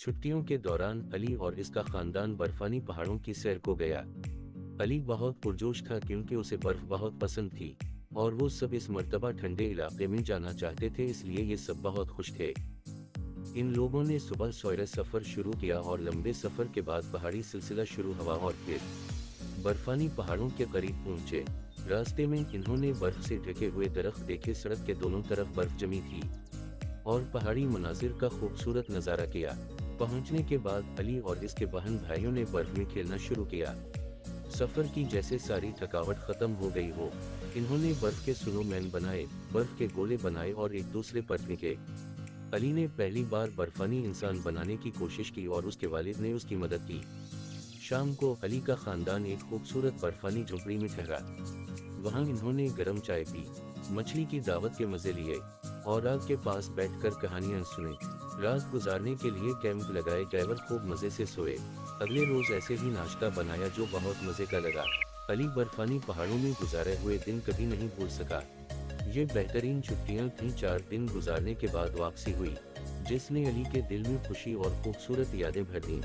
छुट्टियों के दौरान अली और इसका खानदान बर्फानी पहाड़ों की सैर को गया। अली बहुत पुरजोश था क्योंकि उसे बर्फ बहुत पसंद थी और वो सब इस मर्तबा ठंडे इलाके में जाना चाहते थे, इसलिए ये सब बहुत खुश थे। इन लोगों ने सुबह सवेरे सफर शुरू किया और लंबे सफर के बाद पहाड़ी सिलसिला शुरू हुआ और फिर बर्फानी पहाड़ों के करीब पहुंचे। रास्ते में इन्होंने बर्फ से ढके हुए दरख्त देखे, सड़क के दोनों तरफ बर्फ जमी थी और पहाड़ी मनाजिर का खूबसूरत नज़ारा किया। पहुंचने के बाद अली और इसके बहन भाइयों ने बर्फ में खेलना शुरू किया। सफर की जैसे सारी थकावट खत्म हो गई हो, इन्होंने बर्फ के स्नोमैन बनाए, बर्फ के गोले बनाए और एक दूसरे पर फेंके। अली ने पहली बार बर्फानी इंसान बनाने की कोशिश की और उसके वालिद ने उसकी मदद की। शाम को अली का खानदान एक खूबसूरत बर्फानी झोपड़ी में ठहरा। वहां इन्होंने गर्म चाय पी, मछली की दावत के मजे लिए और आग के पास बैठकर कहानियां सुनी। रात गुजारने के लिए कैंप लगाए गए और खूब मजे से सोए। अगले रोज ऐसे ही नाश्ता बनाया जो बहुत मजे का लगा। अली बर्फानी पहाड़ों में गुजारे हुए दिन कभी नहीं भूल सका। ये बेहतरीन छुट्टियां थीं। 4 दिन गुजारने के बाद वापसी हुई, जिसने अली के दिल में खुशी और खूबसूरत यादें भर दी।